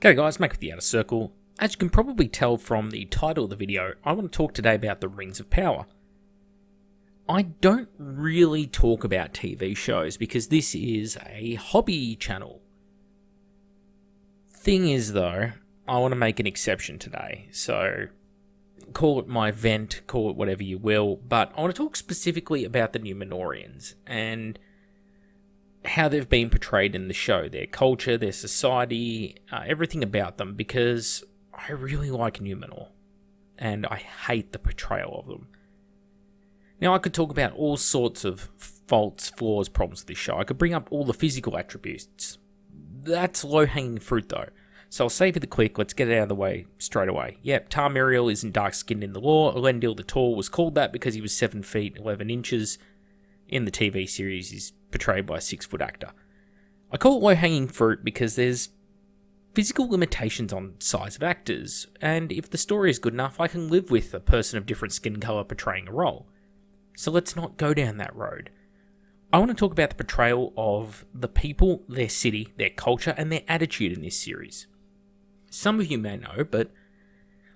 G'day guys, Mike with the Outer Circle. As you can probably tell from the title of the video, I want to talk today about the Rings of Power. I don't really talk about TV shows because this is a hobby channel. Thing is though, I want to make an exception today, so call it my vent, call it whatever you will, but I want to talk specifically about the Numenoreans and how they've been portrayed in the show, their culture, their society, everything about them, because I really like Numenor, and I hate the portrayal of them. Now, I could talk about all sorts of faults, flaws, problems with this show. I could bring up all the physical attributes. That's low-hanging fruit, though. So I'll save you the click, let's get it out of the way straight away. Yep, Tamriel isn't dark-skinned in the lore. Elendil the Tall was called that because he was 7 feet 11 inches. In the TV series, he's portrayed by a 6-foot actor. I call it low-hanging fruit because there's physical limitations on size of actors, and if the story is good enough, I can live with a person of different skin colour portraying a role. So let's not go down that road. I want to talk about the portrayal of the people, their city, their culture, and their attitude in this series. Some of you may know, but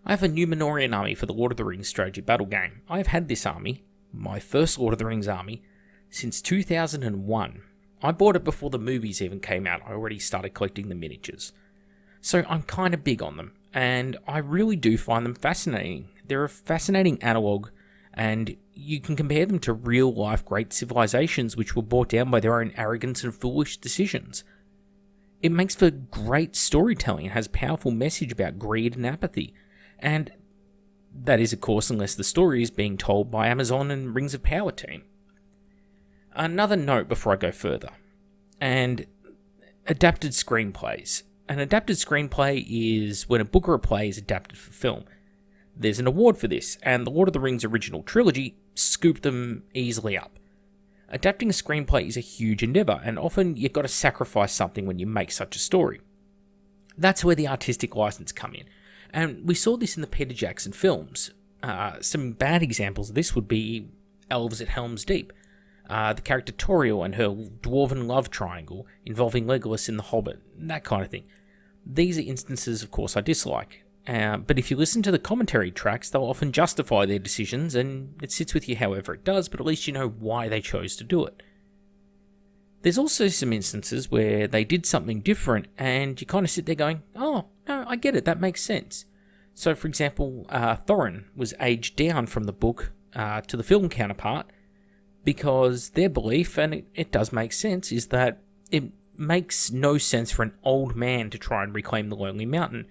I have a Numenorean army for the Lord of the Rings strategy battle game. I have had this army, my first Lord of the Rings army, since 2001. I bought it before the movies even came out. I already started collecting the miniatures. So I'm kind of big on them, and I really do find them fascinating. They're a fascinating analogue, and you can compare them to real-life great civilizations which were brought down by their own arrogance and foolish decisions. It makes for great storytelling and has a powerful message about greed and apathy, and that is, of course, unless the story is being told by Amazon and Rings of Power team. Another note before I go further, and adapted screenplays. An adapted screenplay is when a book or a play is adapted for film. There's an award for this, and the Lord of the Rings original trilogy scooped them easily up. Adapting a screenplay is a huge endeavour, and often you've got to sacrifice something when you make such a story. That's where the artistic license come in, and we saw this in the Peter Jackson films. Some bad examples of this would be Elves at Helm's Deep, the character Tauriel and her dwarven love triangle involving Legolas in The Hobbit, that kind of thing. These are instances, of course, I dislike. But if you listen to the commentary tracks, they'll often justify their decisions, and it sits with you however it does, but at least you know why they chose to do it. There's also some instances where they did something different, and you kind of sit there going, oh, no, I get it, that makes sense. So, for example, Thorin was aged down from the book to the film counterpart, because their belief, and it does make sense, is that it makes no sense for an old man to try and reclaim the Lonely Mountain.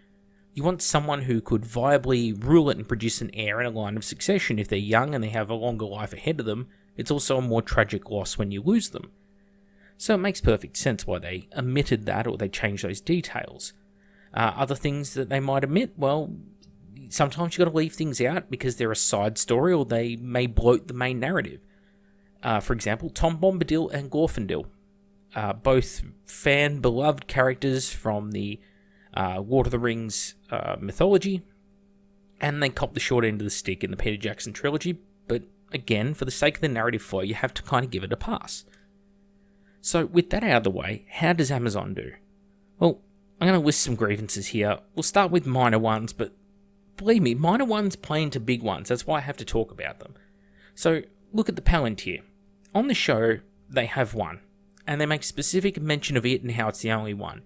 You want someone who could viably rule it and produce an heir in a line of succession. If they're young and they have a longer life ahead of them, it's also a more tragic loss when you lose them. So it makes perfect sense why they omitted that or they changed those details. Other things that they might omit, well, sometimes you've got to leave things out because they're a side story or they may bloat the main narrative. For example, Tom Bombadil and Glorfindel, both fan-beloved characters from the Lord of the Rings mythology, and they cop the short end of the stick in the Peter Jackson trilogy, but again, for the sake of the narrative flow, you have to kind of give it a pass. So with that out of the way, how does Amazon do? Well, I'm going to list some grievances here. We'll start with minor ones, but believe me, minor ones play into big ones, that's why I have to talk about them. So, look at the Palantir. On the show, they have one, and they make specific mention of it and how it's the only one.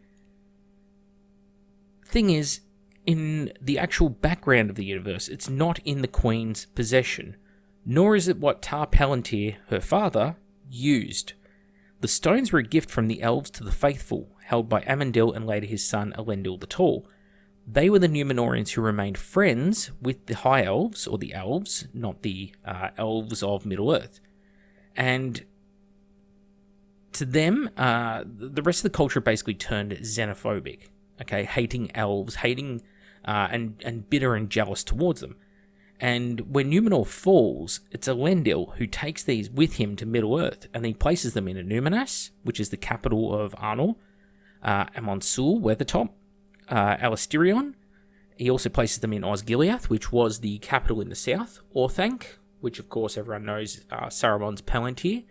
Thing is, in the actual background of the universe, it's not in the Queen's possession, nor is it what Tar Palantir, her father, used. The stones were a gift from the elves to the faithful, held by Amandil and later his son Elendil the Tall. They were the Numenoreans who remained friends with the High Elves, or the Elves, not the Elves of Middle-earth. And to them, the rest of the culture basically turned xenophobic. Okay, hating elves, hating and bitter and jealous towards them. And when Numenor falls, it's Elendil who takes these with him to Middle-earth, and he places them in Numenas, which is the capital of Arnor, Amonsul, Weathertop, Alastirion. He also places them in Osgiliath, which was the capital in the south, Orthanc, which of course everyone knows Saruman's Palantir,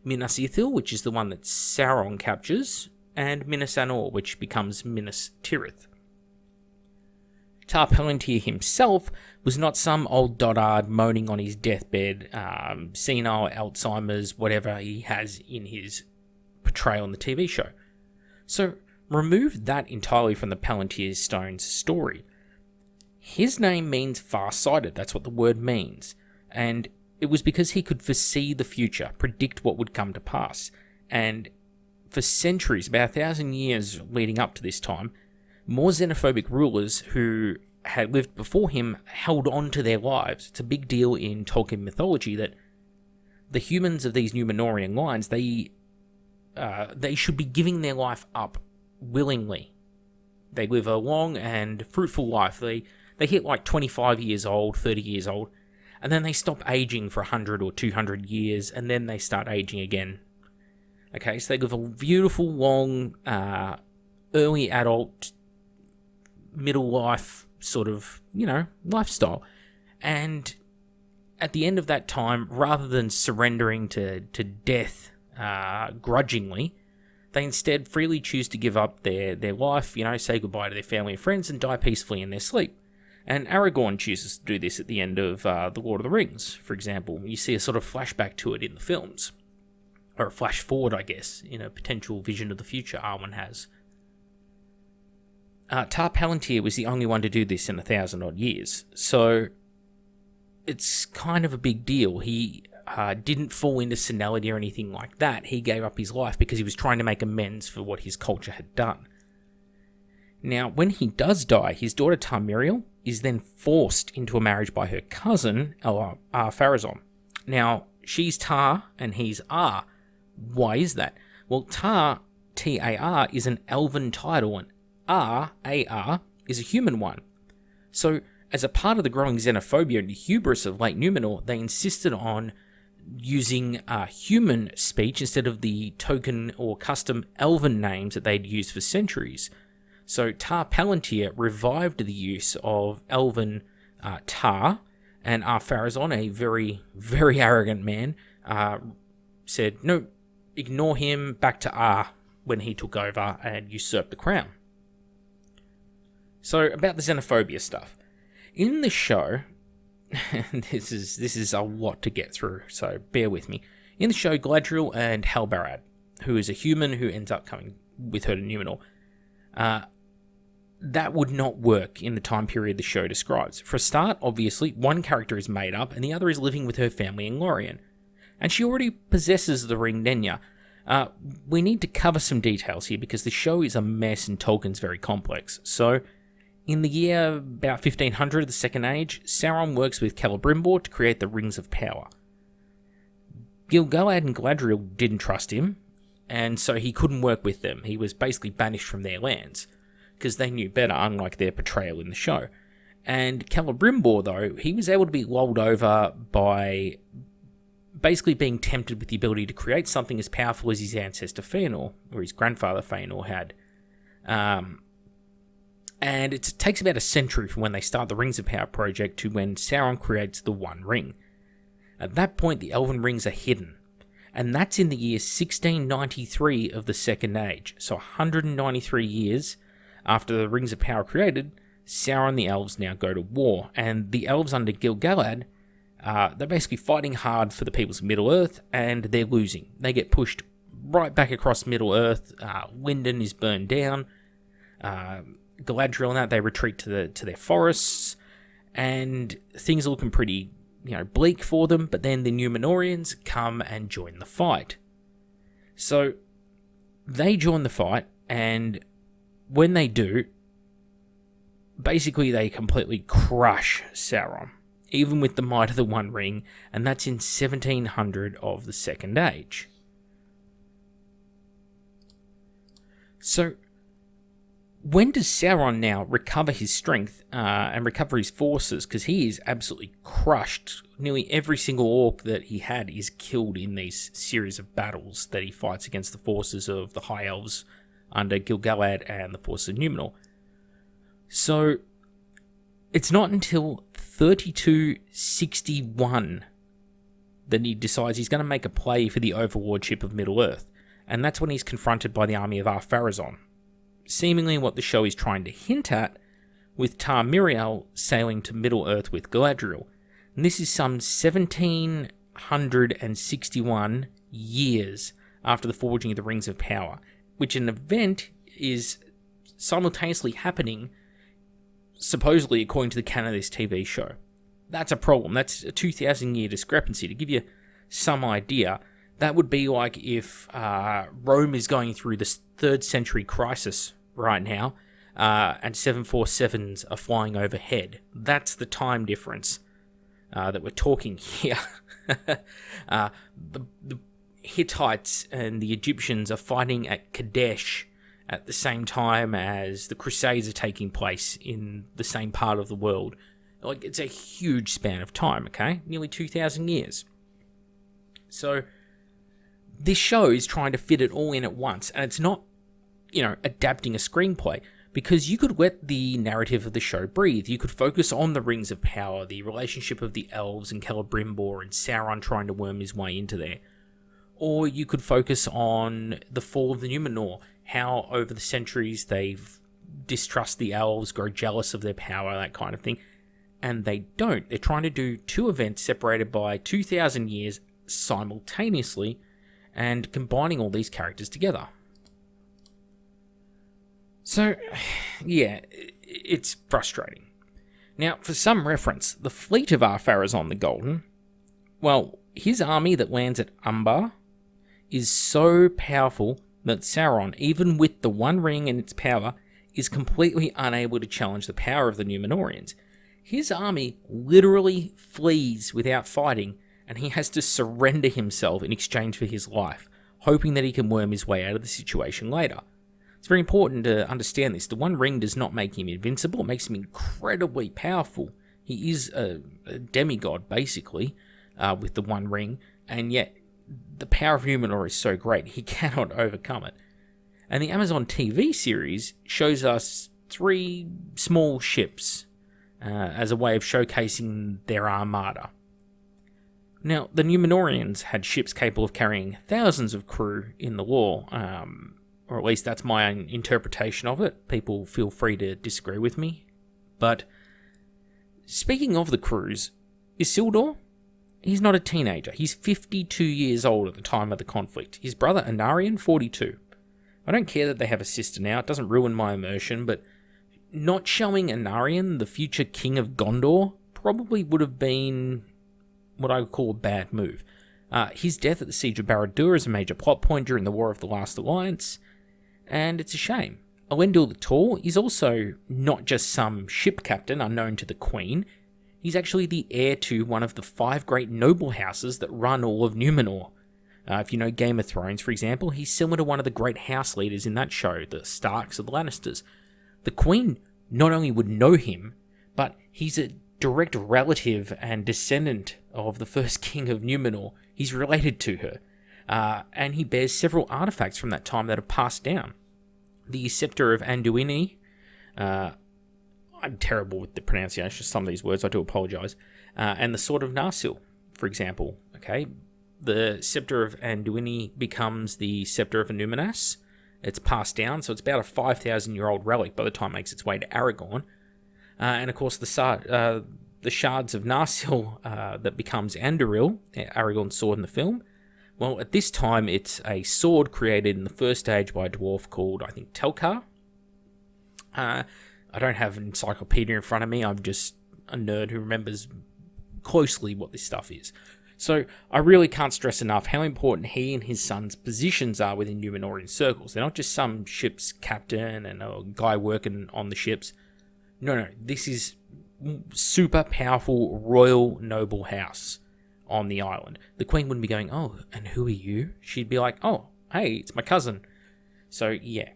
Minas Ithil, which is the one that Sauron captures, and Minas Anor, which becomes Minas Tirith. Palantir himself was not some old dotard moaning on his deathbed, senile, Alzheimer's, whatever he has in his portrayal on the TV show. So remove that entirely from the Palantir Stone's story. His name means far-sighted, that's what the word means, and it was because he could foresee the future, predict what would come to pass, and for centuries, about 1,000 years leading up to this time, more xenophobic rulers who had lived before him held on to their lives. It's a big deal in Tolkien mythology that the humans of these Numenorean lines, they should be giving their life up willingly. They live a long and fruitful life. They hit like 25 years old, 30 years old, and then they stop aging for 100 or 200 years, and then they start aging again. Okay, so they live a beautiful, long, early adult, middle life sort of, lifestyle. And at the end of that time, rather than surrendering to death grudgingly, they instead freely choose to give up their life, say goodbye to their family and friends, and die peacefully in their sleep. And Aragorn chooses to do this at the end of The Lord of the Rings, for example. You see a sort of flashback to it in the films. Or a flash forward, I guess, in a potential vision of the future Arwen has. Palantir was the only one to do this in 1,000-odd years, so it's kind of a big deal. He didn't fall into senility or anything like that. He gave up his life because he was trying to make amends for what his culture had done. Now, when he does die, his daughter Tamiriel is then forced into a marriage by her cousin, Farazon. Now, she's Tar and he's Ar. Why is that? Well, Tar, T-A-R, is an elven title, and Ar, A-R, is a human one. So, as a part of the growing xenophobia and hubris of late Numenor, they insisted on using human speech instead of the token or custom elven names that they'd used for centuries. So, Tar Palantir revived the use of elven Tar, and Ar-Pharazôn, a very, very arrogant man, said, no, ignore him, back to Ar, when he took over and usurped the crown. So, about the xenophobia stuff. In the show, this is a lot to get through, so bear with me. In the show, Galadriel and Halbarad, who is a human who ends up coming with her to Numenor, that would not work in the time period the show describes. For a start, obviously, one character is made up and the other is living with her family in Lorien. And she already possesses the ring Nenya. We need to cover some details here because the show is a mess and Tolkien's very complex. So, in the year about 1500 of the Second Age, Sauron works with Celebrimbor to create the Rings of Power. Gil-galad and Galadriel didn't trust him, and so he couldn't work with them. He was basically banished from their lands, because they knew better, unlike their portrayal in the show. And Celebrimbor, though, he was able to be lulled over by basically being tempted with the ability to create something as powerful as his ancestor Fëanor, or his grandfather Fëanor had. And it takes about a century from when they start the Rings of Power project to when Sauron creates the One Ring. At that point, the Elven Rings are hidden, and that's in the year 1693 of the Second Age. So 193 years after the Rings of Power created, Sauron and the Elves now go to war, and the Elves under Gil-galad, they're basically fighting hard for the peoples of Middle-earth, and they're losing. They get pushed right back across Middle-earth. Lindon is burned down. Galadriel and that, they retreat to their forests, and things are looking pretty, bleak for them, but then the Numenoreans come and join the fight. So, they join the fight, and when they do, basically they completely crush Sauron, even with the might of the One Ring, and that's in 1700 of the Second Age. So, when does Sauron now recover his strength and recover his forces? Because he is absolutely crushed. Nearly every single orc that he had is killed in these series of battles that he fights against the forces of the High Elves under Gil-galad and the forces of Numenor. So, it's not until 3261 that he decides he's going to make a play for the overlordship of Middle-earth, and that's when he's confronted by the army of Ar-Pharazôn. Seemingly what the show is trying to hint at with Miriel sailing to Middle-earth with Galadriel. And this is some 1761 years after the forging of the Rings of Power, which an event is simultaneously happening, supposedly according to the canon of this TV show. That's a problem. That's a 2,000-year discrepancy. To give you some idea, that would be like if Rome is going through the 3rd century crisis right now, and 747s are flying overhead. That's the time difference that we're talking here. The Hittites and the Egyptians are fighting at Kadesh at the same time as the Crusades are taking place in the same part of the world. Like, it's a huge span of time, okay? Nearly 2,000 years. So, this show is trying to fit it all in at once, and it's not, adapting a screenplay, because you could let the narrative of the show breathe. You could focus on the Rings of Power, the relationship of the elves and Celebrimbor and Sauron trying to worm his way into there. Or you could focus on the fall of the Numenor, how over the centuries they've distrust the elves, grow jealous of their power, that kind of thing. And they don't. They're trying to do 2 events separated by 2,000 years simultaneously and combining all these characters together. So, yeah, it's frustrating. Now, for some reference, the fleet of Ar-Pharazôn the Golden, well, his army that lands at Umbar is so powerful that Sauron, even with the One Ring and its power, is completely unable to challenge the power of the Numenoreans. His army literally flees without fighting, and he has to surrender himself in exchange for his life, hoping that he can worm his way out of the situation later. It's very important to understand this. The One Ring does not make him invincible, it makes him incredibly powerful. He is a demigod, basically, with the One Ring, and yet the power of Numenor is so great, he cannot overcome it. And the Amazon TV series shows us 3 small ships as a way of showcasing their armada. Now, the Numenoreans had ships capable of carrying thousands of crew in the lore, or at least that's my own interpretation of it. People feel free to disagree with me. But speaking of the crews, Isildor, he's not a teenager. He's 52 years old at the time of the conflict. His brother Anarion, 42. I don't care that they have a sister now. It doesn't ruin my immersion, but not showing Anarion, the future king of Gondor, probably would have been what I would call a bad move. His death at the Siege of Barad-dûr is a major plot point during the War of the Last Alliance, and it's a shame. Elendil the Tall is also not just some ship captain unknown to the Queen. He's actually the heir to one of the 5 great noble houses that run all of Numenor. If you know Game of Thrones, for example, he's similar to one of the great house leaders in that show, the Starks or the Lannisters. The Queen not only would know him, but he's a direct relative and descendant of the first king of Numenor. He's related to her. And he bears several artifacts from that time that are passed down. The Scepter of Anduini, I'm terrible with the pronunciation of some of these words, I do apologise, and the Sword of Narsil, for example. Okay, the Scepter of Anduini becomes the Scepter of Annúminas. It's passed down, so it's about a 5,000-year-old relic by the time it makes its way to Aragorn. And of course, the Shards of Narsil that becomes Anduril, Aragorn's sword in the film. Well, at this time, it's a sword created in the First Age by a dwarf called, I think, Telkar. I don't have an encyclopedia in front of me. I'm just a nerd who remembers closely what this stuff is. So I really can't stress enough how important he and his son's positions are within Numenorean circles. They're not just some ship's captain and a guy working on the ships. No, this is super powerful royal noble house on the island. The Queen wouldn't be going, "Oh, and who are you?" She'd be like, "Oh, hey, it's my cousin." So yeah.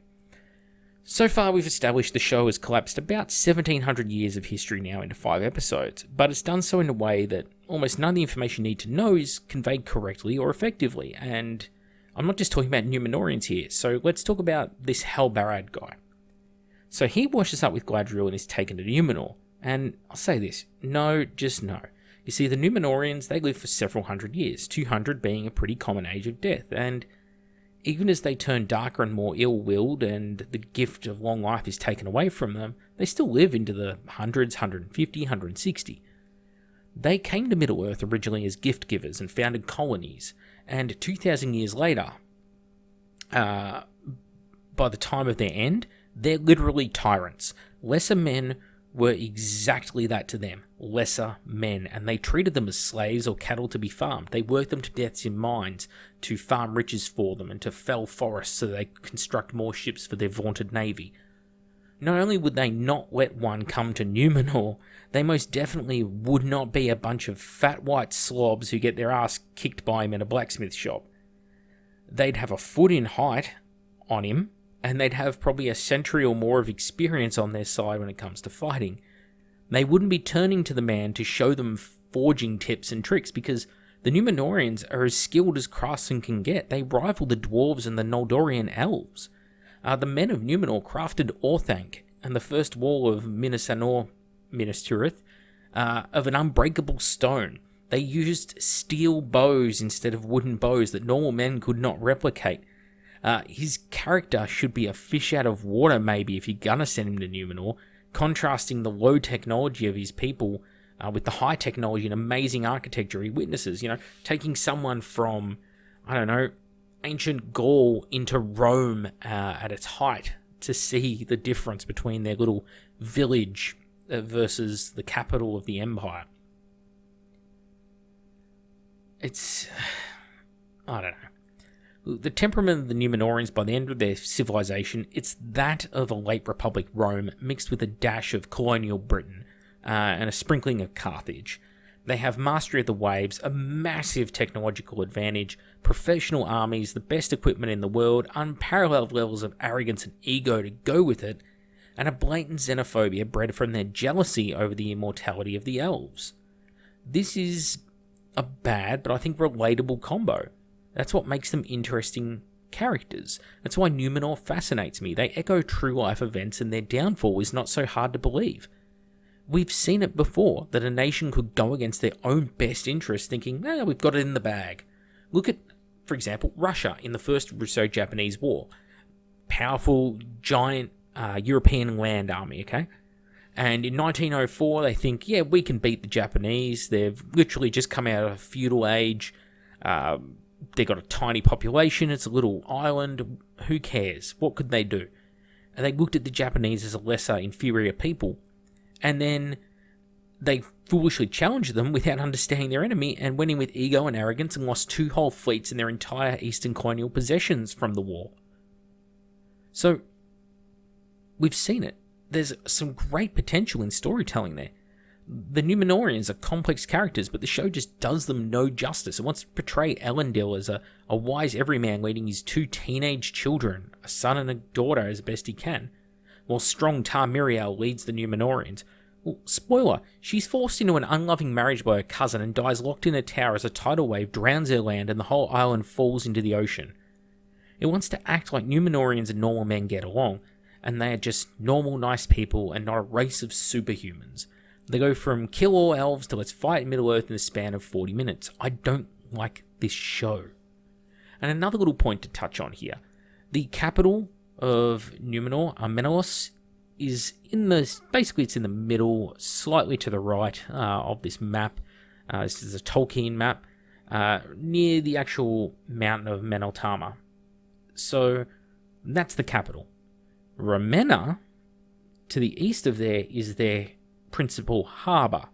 So far, we've established the show has collapsed about 1,700 years of history now into 5 episodes, but it's done so in a way that almost none of the information you need to know is conveyed correctly or effectively, and I'm not just talking about Numenoreans here, so let's talk about this Helbarad guy. So he washes up with Galadriel and is taken to Numenor, and I'll say this, no, just no. You see, the Numenoreans, they live for several hundred years, 200 being a pretty common age of death, and Even as they turn darker and more ill-willed and the gift of long life is taken away from them, they still live into the hundreds, 150, 160. They came to Middle-earth originally as gift givers and founded colonies, and 2,000 years later, by the time of their end, they're literally tyrants. Lesser men were exactly that to them, lesser men, and they treated them as slaves or cattle to be farmed. They worked them to death in mines to farm riches for them and to fell forests so they could construct more ships for their vaunted navy. Not only would they not let one come to Numenor, they most definitely would not be a bunch of fat white slobs who get their ass kicked by him in a blacksmith shop. They'd have a foot in height on him, and they'd have probably a century or more of experience on their side when it comes to fighting. They wouldn't be turning to the man to show them forging tips and tricks, because the Numenoreans are as skilled as craftsmen can get. They rival the dwarves and the Noldorian elves. The men of Numenor crafted Orthanc and the first wall of Minas Tirith of an unbreakable stone. They used steel bows instead of wooden bows that normal men could not replicate. His character should be a fish out of water, maybe, if you're gonna send him to Numenor, contrasting the low technology of his people with the high technology and amazing architecture he witnesses. Taking someone from, ancient Gaul into Rome at its height to see the difference between their little village versus the capital of the empire. I don't know. The temperament of the Numenoreans by the end of their civilization, it's that of a late Republic Rome mixed with a dash of colonial Britain and a sprinkling of Carthage. They have mastery of the waves, a massive technological advantage, professional armies, the best equipment in the world, unparalleled levels of arrogance and ego to go with it, and a blatant xenophobia bred from their jealousy over the immortality of the elves. This is a bad, but I think relatable combo. That's what makes them interesting characters. That's why Numenor fascinates me. They echo true life events, and their downfall is not so hard to believe. We've seen it before, that a nation could go against their own best interests thinking, we've got it in the bag. Look at, for example, Russia in the First Russo-Japanese War. Powerful, giant European land army, okay? And in 1904, they think, we can beat the Japanese. They've literally just come out of a feudal age. They've got a tiny population. It's a little island. Who cares? What could they do? And they looked at the Japanese as a lesser, inferior people. And then they foolishly challenged them without understanding their enemy and went in with ego and arrogance and lost 2 whole fleets and their entire eastern colonial possessions from the war. So, we've seen it. There's some great potential in storytelling there. The Numenoreans are complex characters, but the show just does them no justice. It wants to portray Elendil as a wise everyman leading his 2 teenage children, a son and a daughter, as best he can, while strong Miriel leads the Numenoreans. Well, spoiler, she's forced into an unloving marriage by her cousin and dies locked in a tower as a tidal wave drowns her land and the whole island falls into the ocean. It wants to act like Numenoreans and normal men get along, and they are just normal, nice people and not a race of superhumans. They go from kill all elves to let's fight Middle-earth in the span of 40 minutes. I don't like this show. And another little point to touch on here. The capital of Numenor, Menelaus, is it's in the middle, slightly to the right of this map. This is a Tolkien map, near the actual mountain of Meneltama. So, that's the capital. Ravenna, to the east of there, is their principal harbour.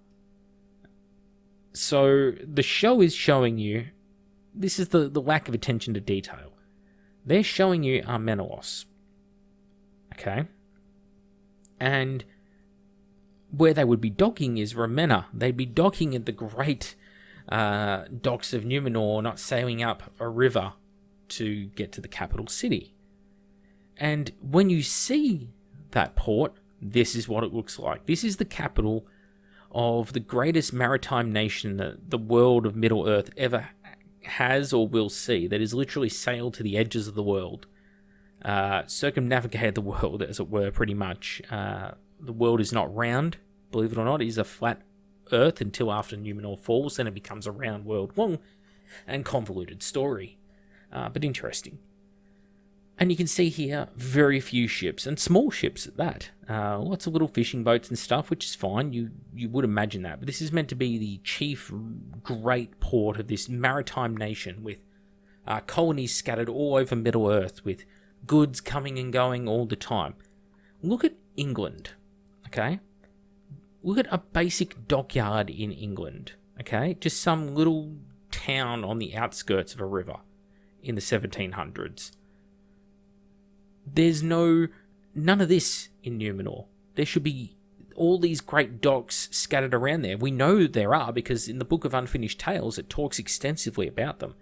So, the show is showing you, this is the lack of attention to detail. They're showing you Menelaus. Okay? And where they would be docking is Ravenna. They'd be docking at the great docks of Numenor, not sailing up a river to get to the capital city. And when you see that port, this is what it looks like. This is the capital of the greatest maritime nation that the world of Middle-earth ever has or will see, that is literally sailed to the edges of the world. Circumnavigated the world, as it were, pretty much. The world is not round, believe it or not. It is a flat earth until after Numenor falls, then it becomes a round world. Long and convoluted story, but interesting. And you can see here very few ships, and small ships at that. Lots of little fishing boats and stuff, which is fine. You would imagine that. But this is meant to be the chief great port of this maritime nation, with colonies scattered all over Middle-earth, with goods coming and going all the time. Look at England, okay? Look at a basic dockyard in England, okay? Just some little town on the outskirts of a river in the 1700s. There's none of this in Numenor. There should be all these great docks scattered around there. We know there are, because in the Book of Unfinished Tales it talks extensively about them.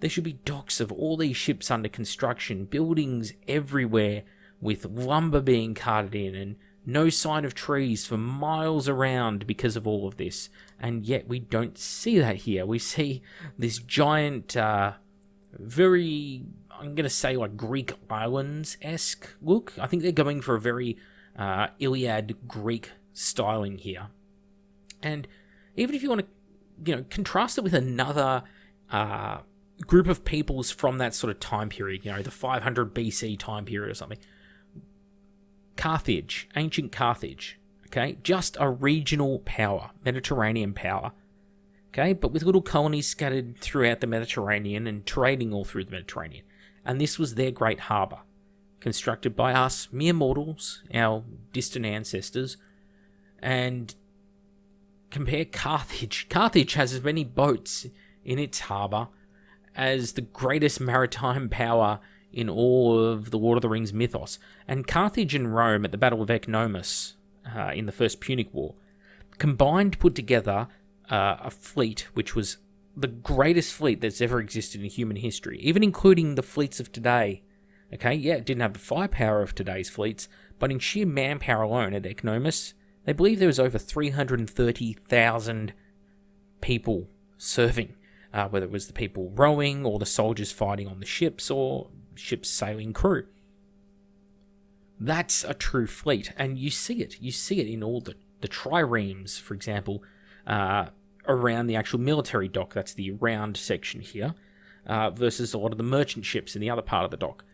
There should be docks of all these ships under construction, buildings everywhere with lumber being carted in, and no sign of trees for miles around because of all of this. And yet we don't see that here. We see this giant, very, I'm going to say like Greek islands-esque look. I think they're going for a very Iliad Greek styling here. And even if you want to, contrast it with another group of peoples from that sort of time period, the 500 BC time period or something. Carthage, ancient Carthage, okay? Just a regional power, Mediterranean power, okay? But with little colonies scattered throughout the Mediterranean and trading all through the Mediterranean. And this was their great harbour, constructed by us, mere mortals, our distant ancestors. And compare Carthage. Carthage has as many boats in its harbour as the greatest maritime power in all of the Lord of the Rings mythos. And Carthage and Rome at the Battle of Ecnomus in the First Punic War combined put together a fleet which was the greatest fleet that's ever existed in human history, even including the fleets of today. Okay, yeah, it didn't have the firepower of today's fleets, but in sheer manpower alone at Ecnomus, they believe there was over 330,000 people serving. Whether it was the people rowing or the soldiers fighting on the ships or ship's sailing crew. That's a true fleet, and you see it. You see it in all the triremes, for example, around the actual military dock. That's the round section here, versus a lot of the merchant ships in the other part of the dock.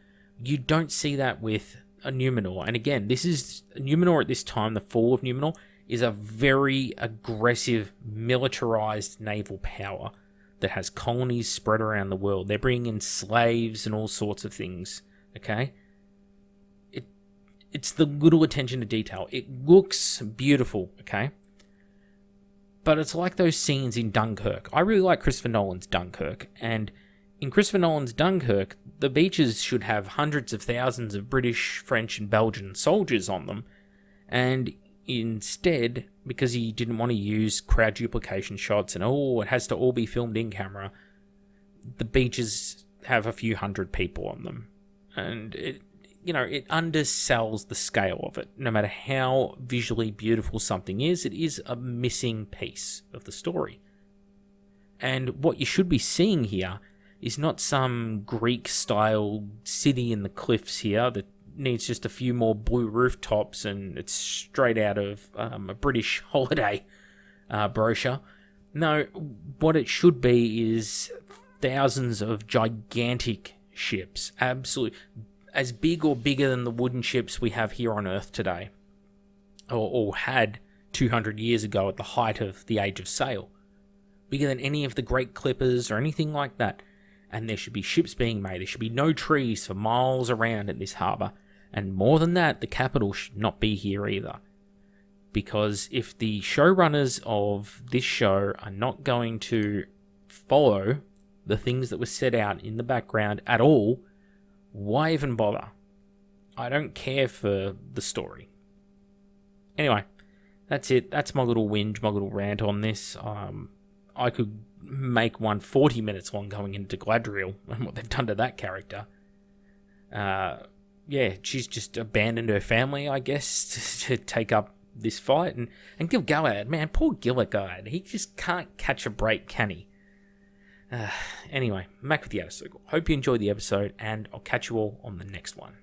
You don't see that with a Numenor. And again, this is Numenor at this time, the fall of Numenor, is a very aggressive, militarized naval power that has colonies spread around the world. They're bringing in slaves and all sorts of things, okay? It's the little attention to detail. It looks beautiful, okay? But it's like those scenes in Dunkirk. I really like Christopher Nolan's Dunkirk, and in Christopher Nolan's Dunkirk, the beaches should have hundreds of thousands of British, French, and Belgian soldiers on them, and instead, because he didn't want to use crowd duplication shots and it has to all be filmed in camera, the beaches have a few hundred people on them. And it undersells the scale of it. No matter how visually beautiful something is, it is a missing piece of the story. And what you should be seeing here is not some Greek-style city in the cliffs here that needs just a few more blue rooftops and it's straight out of a British holiday brochure. No, what it should be is thousands of gigantic ships, absolutely as big or bigger than the wooden ships we have here on Earth today, or had 200 years ago at the height of the Age of Sail. Bigger than any of the great clippers or anything like that. And there should be ships being made. There should be no trees for miles around at this harbour. And more than that, the capital should not be here either. Because if the showrunners of this show are not going to follow the things that were set out in the background at all, why even bother? I don't care for the story. Anyway, that's it. That's my little whinge, my little rant on this. I could make one 40 minutes long going into Gladriel and what they've done to that character. Yeah, she's just abandoned her family, I guess, to take up this fight. And Gil-galad, man, poor Gil-galad. He just can't catch a break, can he? Anyway, I'm back with the episode. Hope you enjoyed the episode, and I'll catch you all on the next one.